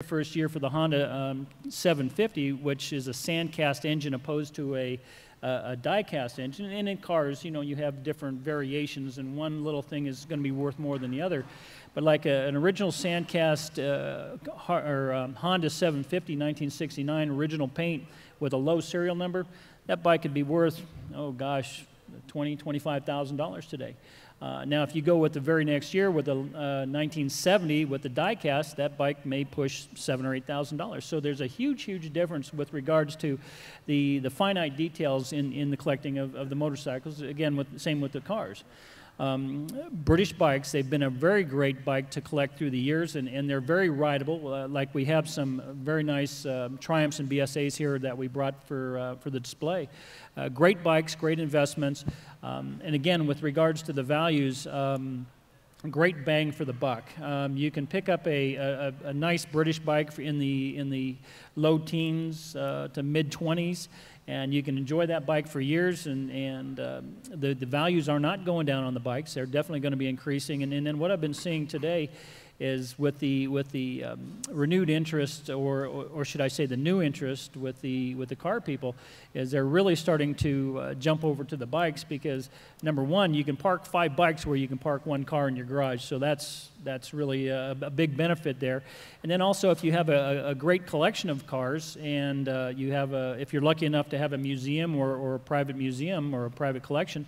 first year for the Honda 750, which is a sand cast engine opposed to a die cast engine. And in cars, you know, you have different variations, and one little thing is going to be worth more than the other. But like an original sand cast Honda 750, 1969, original paint with a low serial number, that bike could be worth, oh gosh, $20,000, $25,000 today. Now, if you go with the very next year with the 1970 with the die cast, that bike may push $7,000 or $8,000. So there's a huge, huge difference with regards to the finite details in the collecting of the motorcycles. Again, same with the cars. British bikes, they've been a very great bike to collect through the years, and they're very rideable. Like we have some very nice Triumphs and BSAs here that we brought for the display. Great bikes, great investments, and again, with regards to the values, great bang for the buck. You can pick up a nice British bike in the low teens to mid-20s, and you can enjoy that bike for years, and the values are not going down on the bikes. They're definitely going to be increasing. And then what I've been seeing today is with the renewed interest, or should I say the new interest with the car people, is they're really starting to jump over to the bikes, because number one, you can park 5 bikes where you can park 1 car in your garage, so that's really a big benefit there. And then also, if you have a great collection of cars, and you have if you're lucky enough to have a museum or a private museum or a private collection,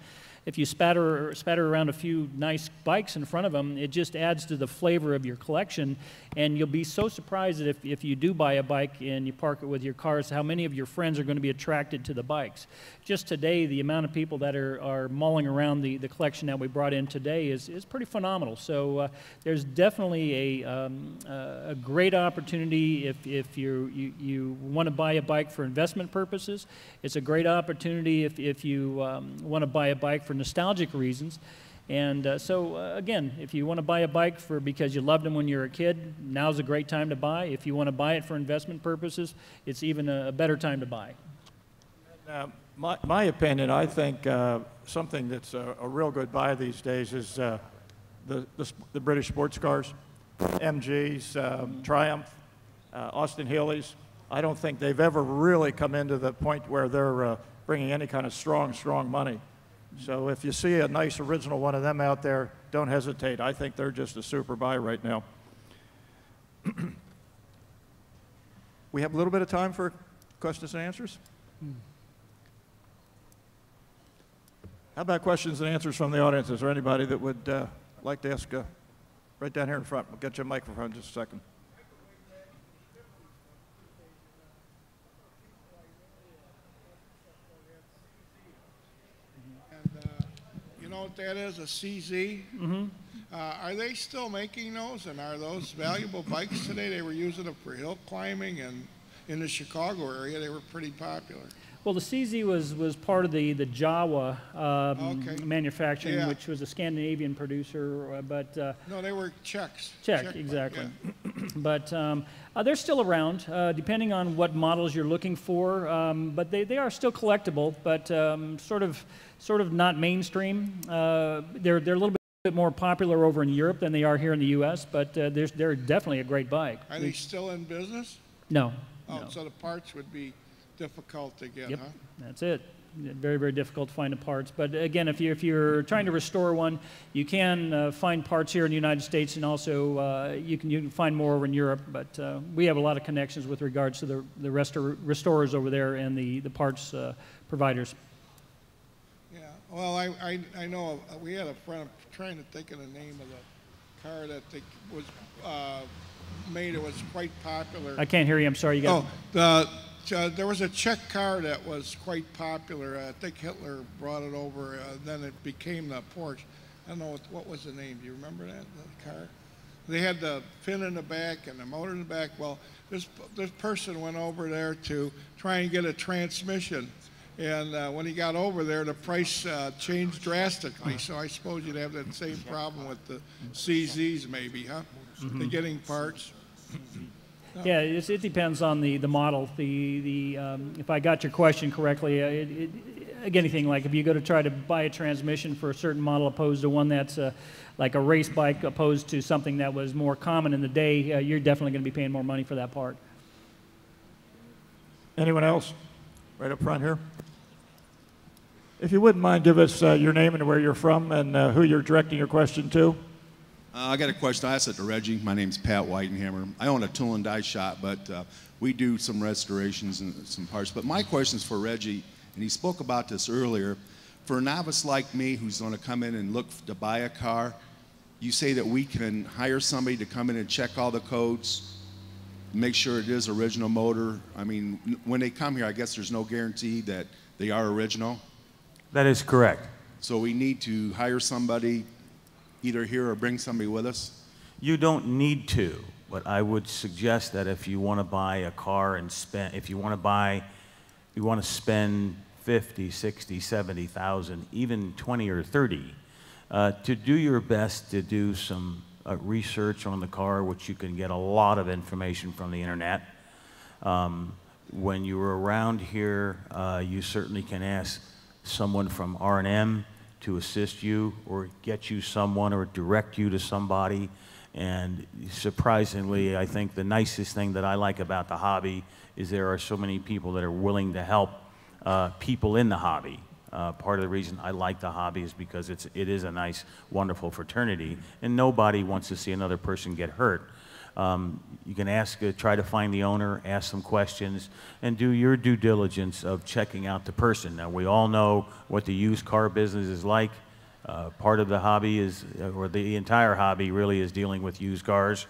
if you spatter around a few nice bikes in front of them, it just adds to the flavor of your collection, and you'll be so surprised that if you do buy a bike and you park it with your cars, how many of your friends are going to be attracted to the bikes. Just today, the amount of people that are mulling around the collection that we brought in today is pretty phenomenal. So there's definitely a great opportunity if you want to buy a bike for investment purposes. It's a great opportunity if you want to buy a bike for nostalgic reasons. And so again, if you want to buy a bike because you loved them when you were a kid, now's a great time to buy. If you want to buy it for investment purposes, it's even a better time to buy. My opinion, I think something that's a real good buy these days is the British sports cars, MGs, Triumph, Austin Healey's. I don't think they've ever really come into the point where they're bringing any kind of strong money. So if you see a nice original one of them out there, don't hesitate. I think they're just a super buy right now. We have a little bit of time for questions and answers. How about questions and answers from the audience? Is there anybody that would like to ask? Right down here in front. We'll get you a microphone in just a second. You know what that is, a CZ? Mm-hmm. Are they still making those, and are those valuable bikes today? They were using them for hill climbing, and in the Chicago area, they were pretty popular. Well, the CZ was part of the Jawa manufacturing, yeah, which was a Scandinavian producer, but no, they were Czechs. Czech, exactly. Yeah. But they're still around, depending on what models you're looking for. But they are still collectible, but sort of not mainstream. They're a little bit more popular over in Europe than they are here in the U.S. But they're definitely a great bike. Are they still in business? No. Oh, no. so the parts would be difficult to get, yep, huh? That's it. Very, very difficult to find the parts. But again, if you're trying to restore one, you can find parts here in the United States, and also you can find more over in Europe. But we have a lot of connections with regards to the restorers over there and the parts providers. Yeah. Well, I know we had a friend. I'm trying to think of the name of the car that was made. It was quite popular. I can't hear you. I'm sorry. You got. There was a Czech car that was quite popular. I think Hitler brought it over. Then it became the Porsche. I don't know what was the name. Do you remember that car? They had the fin in the back and the motor in the back. Well, this person went over there to try and get a transmission, and when he got over there, the price changed drastically. So I suppose you'd have that same problem with the CZs, maybe, huh? Mm-hmm. The getting parts. Yeah, it depends on the model. If I got your question correctly, anything, like if you go to try to buy a transmission for a certain model opposed to one that's like a race bike opposed to something that was more common in the day, you're definitely going to be paying more money for that part. Anyone else? Right up front here. If you wouldn't mind, give us your name and where you're from and who you're directing your question to. I got a question. I asked it to Reggie. My name's Pat Whitenhammer. I own a tool and die shop, but we do some restorations and some parts. But my question is for Reggie, and he spoke about this earlier. For a novice like me who's going to come in and look to buy a car, you say that we can hire somebody to come in and check all the codes, make sure it is original motor. I mean, when they come here, I guess there's no guarantee that they are original. That is correct. So we need to hire somebody either here or bring somebody with us? You don't need to, but I would suggest that if you want to buy a car and spend, if you want to spend 50, 60, 70,000, even 20 or 30, to do your best to do some research on the car, which you can get a lot of information from the internet. When you're around here, you certainly can ask someone from R&M to assist you or get you someone or direct you to somebody. And surprisingly, I think the nicest thing that I like about the hobby is there are so many people that are willing to help people in the hobby. Part of the reason I like the hobby is because it is a nice, wonderful fraternity, and nobody wants to see another person get hurt. You can try to find the owner, ask some questions, and do your due diligence of checking out the person. Now, we all know what the used car business is like. Part of the hobby is, or the entire hobby really is dealing with used cars.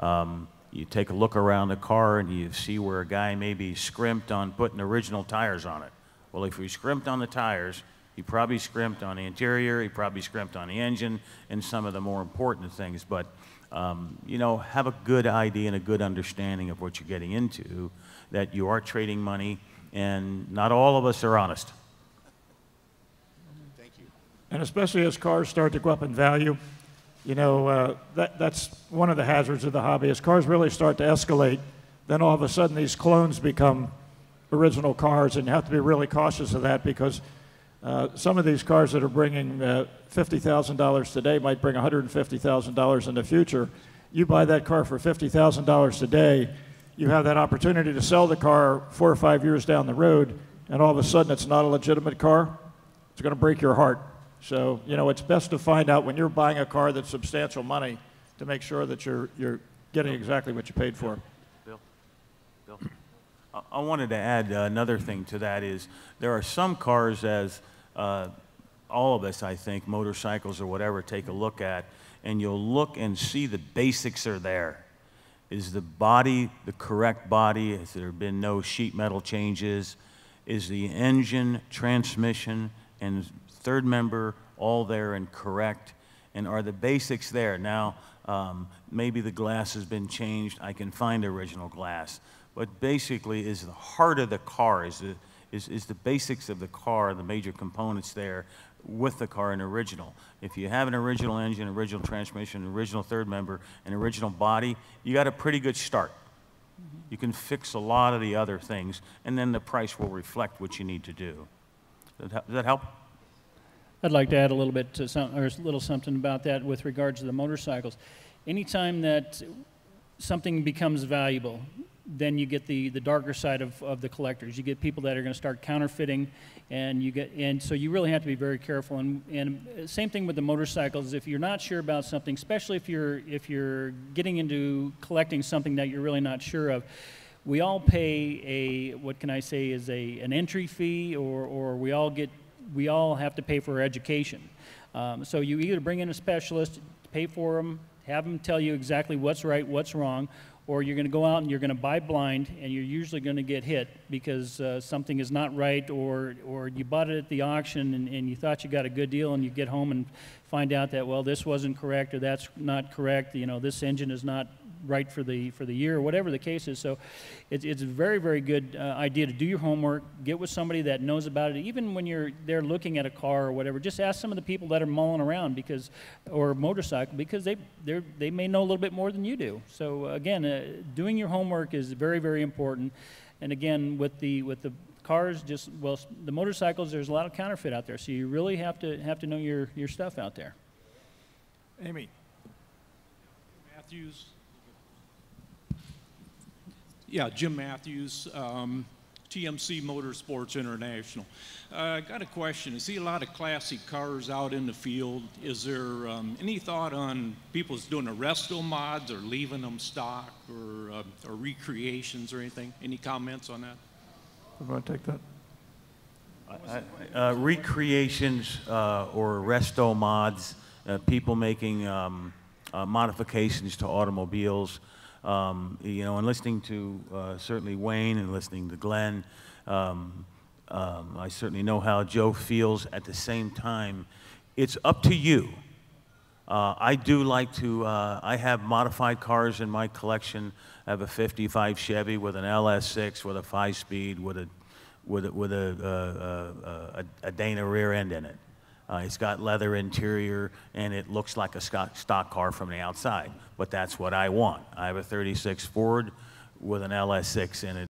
You take a look around the car and you see where a guy maybe scrimped on putting original tires on it. Well, if he scrimped on the tires, he probably scrimped on the interior, he probably scrimped on the engine, and some of the more important things. But you know, have a good idea and a good understanding of what you're getting into, that you are trading money, and not all of us are honest. Thank you. And especially as cars start to go up in value, you know, that's one of the hazards of the hobby. As cars really start to escalate, then all of a sudden these clones become original cars, and you have to be really cautious of that, because some of these cars that are bringing $50,000 today might bring $150,000 in the future. You buy that car for $50,000 today, you have that opportunity to sell the car 4 or 5 years down the road, and all of a sudden it's not a legitimate car. It's going to break your heart. So, you know, it's best to find out when you're buying a car that's substantial money to make sure that you're getting exactly what you paid for. Bill? I wanted to add another thing to that is there are some cars, as all of us, I think, motorcycles or whatever, take a look at, and you'll look and see the basics are there. Is the body the correct body? Has there been no sheet metal changes? Is the engine, transmission, and third member all there and correct? And are the basics there? Now, maybe the glass has been changed. I can find original glass. But basically, is the heart of the car, is the basics of the car, the major components there with the car an original. If you have an original engine, original transmission, original third member, an original body, you got a pretty good start. You can fix a lot of the other things, and then the price will reflect what you need to do. Does that help? I'd like to add a little bit to or a little something about that with regards to the motorcycles. Anytime that something becomes valuable, then you get the darker side of the collectors. You get people that are going to start counterfeiting, and so you really have to be very careful. And same thing with the motorcycles. If you're not sure about something, especially if you're getting into collecting something that you're really not sure of, we all pay what can I say is an entry fee, or we all have to pay for our education. So you either bring in a specialist, pay for them, have them tell you exactly what's right, what's wrong, or you're going to go out and you're going to buy blind, and you're usually going to get hit because something is not right, or you bought it at the auction and you thought you got a good deal, and you get home and find out that, well, this wasn't correct, or that's not correct, you know, this engine is not right for the year, or whatever the case is. So it's a very, very good idea to do your homework, get with somebody that knows about it. Even when you're there looking at a car or whatever, just ask some of the people that are mulling around, or motorcycle, because they may know a little bit more than you do. So again, doing your homework is very, very important. And again, with the cars, just, well, the motorcycles, there's a lot of counterfeit out there, so you really have to know your stuff out there. Amy. Matthews. Yeah, Jim Matthews, TMC Motorsports International. I got a question. I see a lot of classic cars out in the field. Is there any thought on people's doing the resto mods or leaving them stock or recreations or anything? Any comments on that? You want to take that? Recreations or resto mods, people making modifications to automobiles. You know, and listening to certainly Wayne and listening to Glenn, I certainly know how Joe feels. At the same time, it's up to you. I do like to, I have modified cars in my collection. I have a 55 Chevy with an LS6 with a 5-speed with a Dana rear end in it. It's got leather interior, and it looks like a stock car from the outside, but that's what I want. I have a 36 Ford with an LS6 in it.